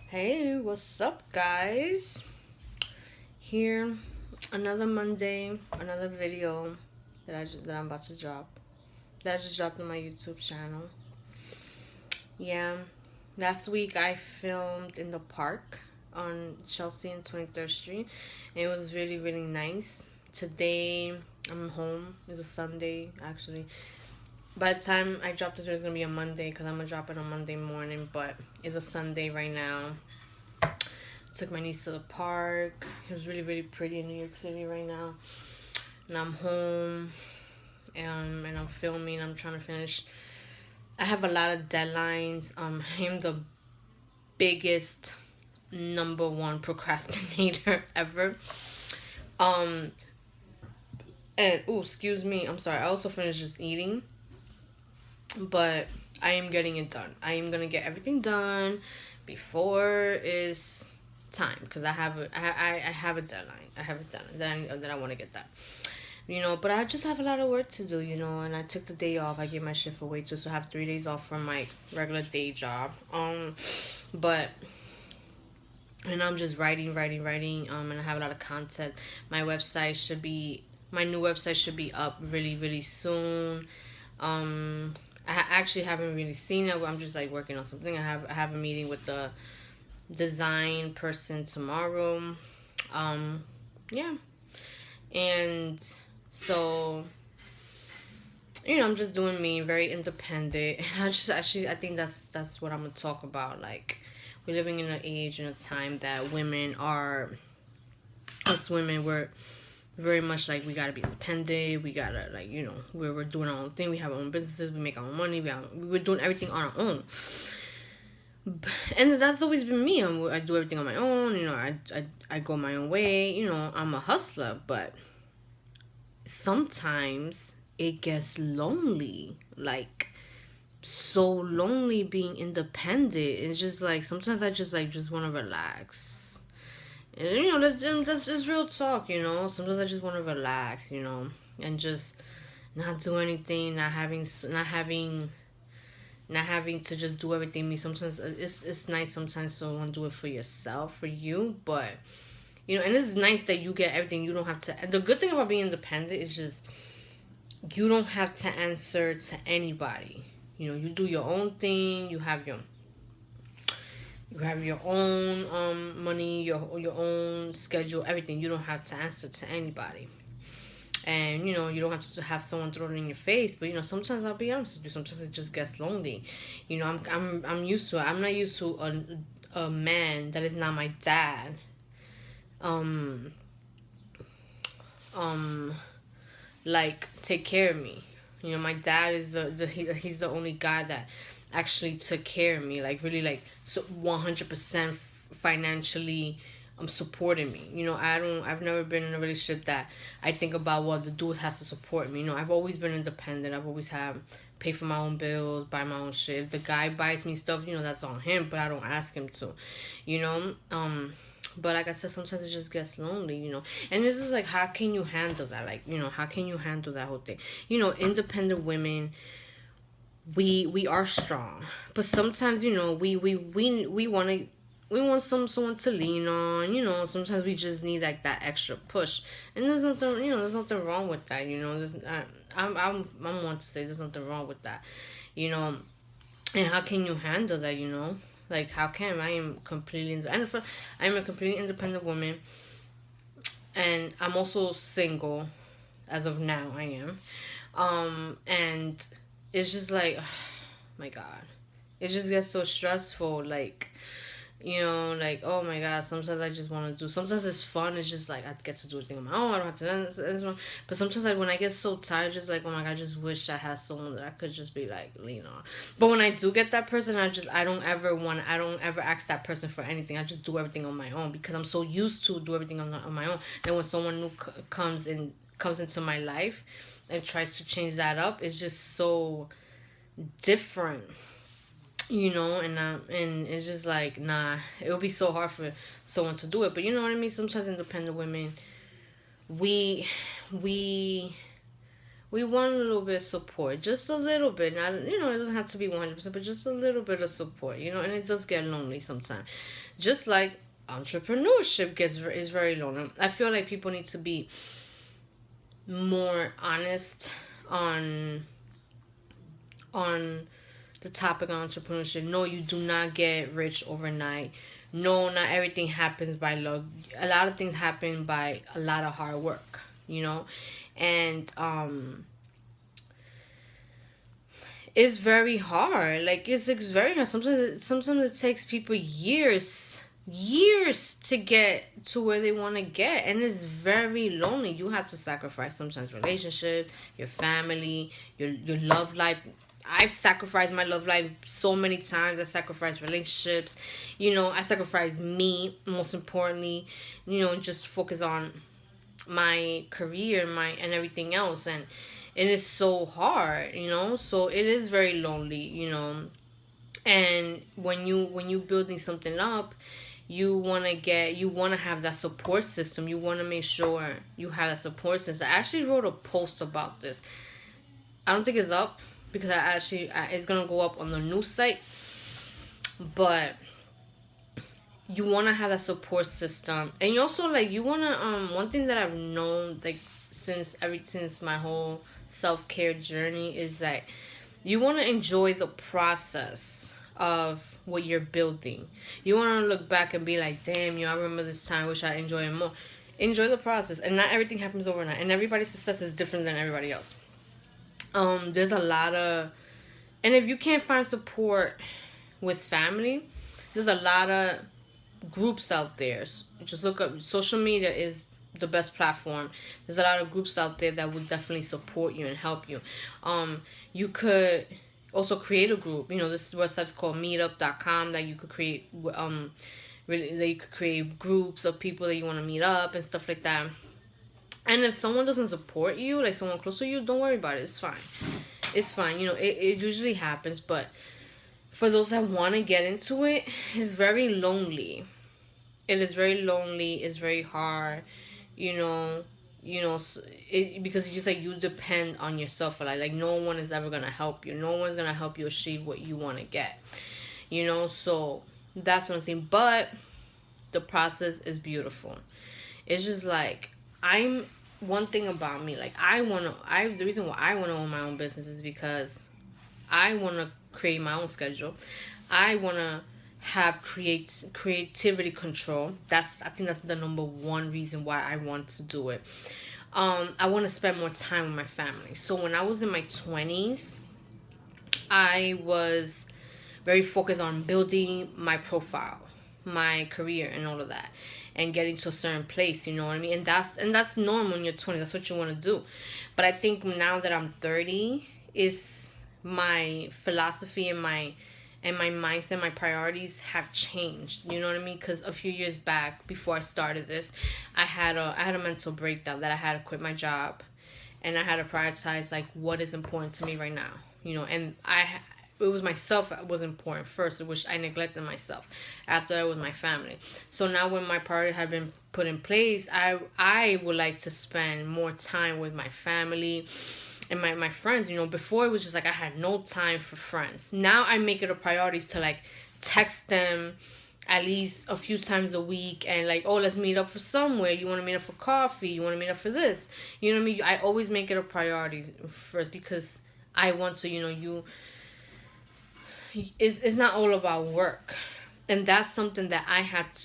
Hey, what's up, guys? Here, another Monday, another video that I'm about to drop. That I just dropped on my YouTube channel. Yeah, last week I filmed in the park on Chelsea and 23rd Street. And it was really, really nice. Today I'm home. It's a Sunday, actually. By the time I drop this, video, it's gonna be a Monday because I'm gonna drop it on Monday morning. But it's a Sunday right now. Took my niece to the park. It was really, really pretty in New York City right now. And I'm home and I'm filming. I'm trying to finish. I have a lot of deadlines. I'm the biggest number one procrastinator ever. Um, and oh, excuse me. I'm sorry. I also finished just eating, but I am getting it done. I am gonna get everything done before is time because I have a deadline. I have a deadline that I want to get that. But I just have a lot of work to do, and I took the day off. I gave my shift away too, so I have 3 days off from my regular day job. But and I'm just writing, and I have a lot of content. My new website should be up really, really soon. I actually haven't really seen it. I'm just like working on something. I have a meeting with the design person tomorrow. Um, yeah, and so I'm just doing me, very independent. And I think that's what I'm gonna talk about. Like, we're living in an age and a time that us women, we're very much like we gotta be independent. We gotta we're doing our own thing. We have our own businesses. We make our own money. We're doing everything on our own. And that's always been me. I do everything on my own. I go my own way. I'm a hustler, but sometimes it gets lonely. Like, so lonely being independent. It's just like sometimes I just want to relax. And that's just real talk. Sometimes I just want to relax. And just not do anything, not having to just do everything me. Sometimes it's nice sometimes to want to do it for yourself, for you, but and it's nice that you get everything. You don't have to. And the good thing about being independent is just you don't have to answer to anybody. You do your own thing. You have your own money, your own schedule, everything. You don't have to answer to anybody. And you don't have to have someone throw it in your face, but sometimes I'll be honest with you, sometimes it just gets lonely. I'm used to it. I'm not used to a man that is not my dad um um like take care of me. My dad is he's the only guy that actually took care of me, like really, like, so 100% financially supporting me. I've never been in a relationship that I think about, well, the dude has to support me. I've always been independent. I've always had pay for my own bills, buy my own shit. If the guy buys me stuff, that's on him, but I don't ask him to. you know but like I said, sometimes it just gets lonely. And this is like, how can you handle that? Like, how can you handle that whole thing? Independent women, we are strong, but sometimes we want someone to lean on. Sometimes we just need like that extra push. And there's nothing wrong with that. I'm one to say there's nothing wrong with that. you know and how can you handle that? Like, how can I am completely independent. I'm a completely independent woman, and I'm also single as of now. I am. And it's just like, my God, it just gets so stressful. Like, like, oh my God, sometimes I just want to do, sometimes it's fun. It's just like, I get to do everything on my own. I don't have to, but sometimes, like, when I get so tired, just like, oh my God, I just wish I had someone that I could just be like, lean on. But when I do get that person, I don't ever ask that person for anything. I just do everything on my own because I'm so used to do everything on my own. Then when someone new comes into my life and tries to change that up, it's just so different. And it's just like, nah, it would be so hard for someone to do it. But you know what I mean? Sometimes independent women, we we We want a little bit of support, just a little bit. Not, it doesn't have to be 100%, but just a little bit of support, and it does get lonely sometimes. Just like entrepreneurship is very lonely. I feel like people need to be more honest on on the topic of entrepreneurship. No, you do not get rich overnight. No, not everything happens by luck. A lot of things happen by a lot of hard work, and it's very hard. Like it's very hard. Sometimes it takes people years to get to where they want to get, and it's very lonely. You have to sacrifice sometimes relationship, your family, your love life. I've sacrificed my love life so many times. I sacrificed relationships, I sacrificed me, most importantly, just focus on my career, and everything else, and it's so hard, so it is very lonely, and when you building something up, you want to have that support system. You want to make sure you have that support system. I actually wrote a post about this. I don't think it's up because it's gonna go up on the news site, but you want to have that support system. And you also, like, you want to one thing that I've known, like, since my whole self-care journey is that you want to enjoy the process of what you're building. You want to look back and be like, damn, I remember this time, I wish I enjoyed it more. Enjoy the process, and not everything happens overnight, and everybody's success is different than everybody else. There's a lot of, and if you can't find support with family, there's a lot of groups out there. Just look up, social media is the best platform. There's a lot of groups out there that would definitely support you and help you. You could also create a group. This website's called meetup.com that you could create that you could create groups of people that you want to meet up and stuff like that. And if someone doesn't support you, like someone close to you, don't worry about it. It's fine. It's fine. It usually happens, but for those that want to get into it, it's very lonely. It is very lonely. It's very hard. Because you just, like, you depend on yourself a lot. Like, no one is ever gonna help you. No one's gonna help you achieve what you want to get. So that's what I'm saying. But the process is beautiful. It's just like, one thing about me, like, the reason why I want to own my own business is because I want to create my own schedule. I want to have creativity control. I think that's the number one reason why I want to do it. I want to spend more time with my family. So when I was in my 20s, I was very focused on building my profile, my career, and all of that, and getting to a certain place. You know what I mean? And that's normal in your 20s. That's what you want to do. But I think now that I'm 30, is my philosophy and my mindset, my priorities have changed. You know what I mean? Because a few years back, before I started this, I had a mental breakdown that I had to quit my job, and I had to prioritize, like, what is important to me right now. And it was myself that was important first, which I neglected myself. After that was my family. So now when my priorities have been put in place, I would like to spend more time with my family and my friends. Before it was just like I had no time for friends. Now I make it a priority to, like, text them at least a few times a week, and, like, oh, let's meet up for somewhere. You want to meet up for coffee? You want to meet up for this? You know what I mean? I always make it a priority first, because I want to, it's not all about work. And that's something that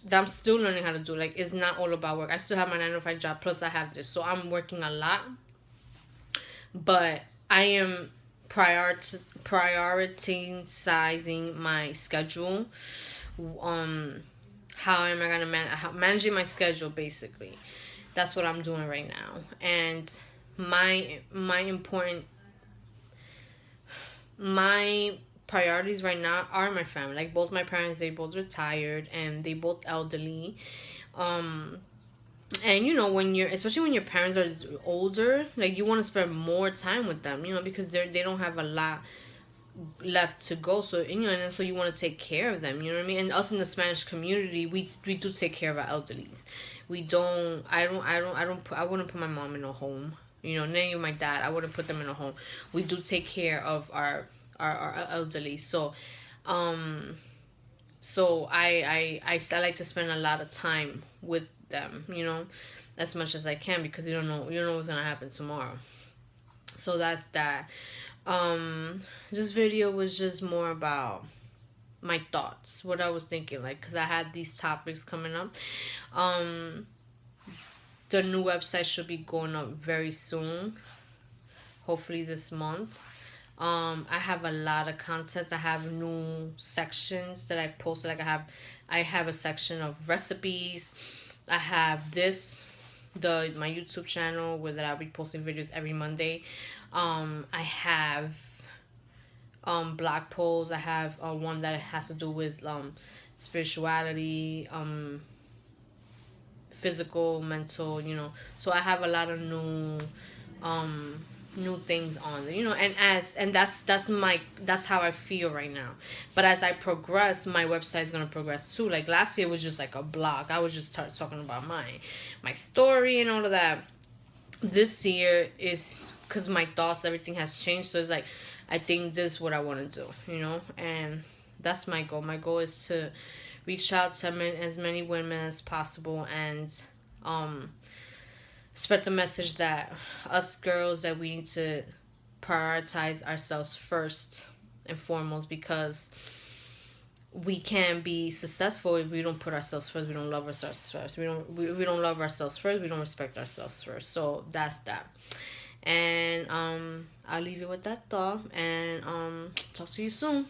that I'm still learning how to do. Like, it's not all about work. I still have my 9-to-5 job, plus I have this. So I'm working a lot. But I am prioritizing my schedule. How am I going to managing my schedule, basically. That's what I'm doing right now. And my priorities right now are my family. Like, both my parents, they both retired, and they both elderly. And especially when your parents are older, like, you want to spend more time with them, because they don't have a lot left to go. So, and so you want to take care of them, you know what I mean? And us in the Spanish community, we do take care of our elderlies. I wouldn't put my mom in a home. You know, nanny my dad. I wouldn't put them in a home. We do take care of our elderly. Um, I like to spend a lot of time with them. As much as I can, because you don't know what's gonna happen tomorrow. So that's that. This video was just more about my thoughts, what I was thinking, like, because I had these topics coming up. Um, the new website should be going up very soon, hopefully this month. I have a lot of content. I have new sections that I posted. Like I have a section of recipes. I have my YouTube channel where that I'll be posting videos every Monday. I have blog posts. I have one that has to do with spirituality, physical, mental. So I have a lot of new things on there, and that's how I feel right now. But as I progress, my website is gonna progress too. Like last year was just like a blog. I was just talking about my story and all of that. This year is because my thoughts, everything has changed. So it's like I think this is what I want to do, and that's my goal. My goal is to reach out to as many women as possible, and um spread the message that us girls, that we need to prioritize ourselves first and foremost, because we can't be successful if we don't put ourselves first. We don't love ourselves first. We don't love ourselves first. We don't respect ourselves first. So that's that. And I'll leave you with that thought, and talk to you soon.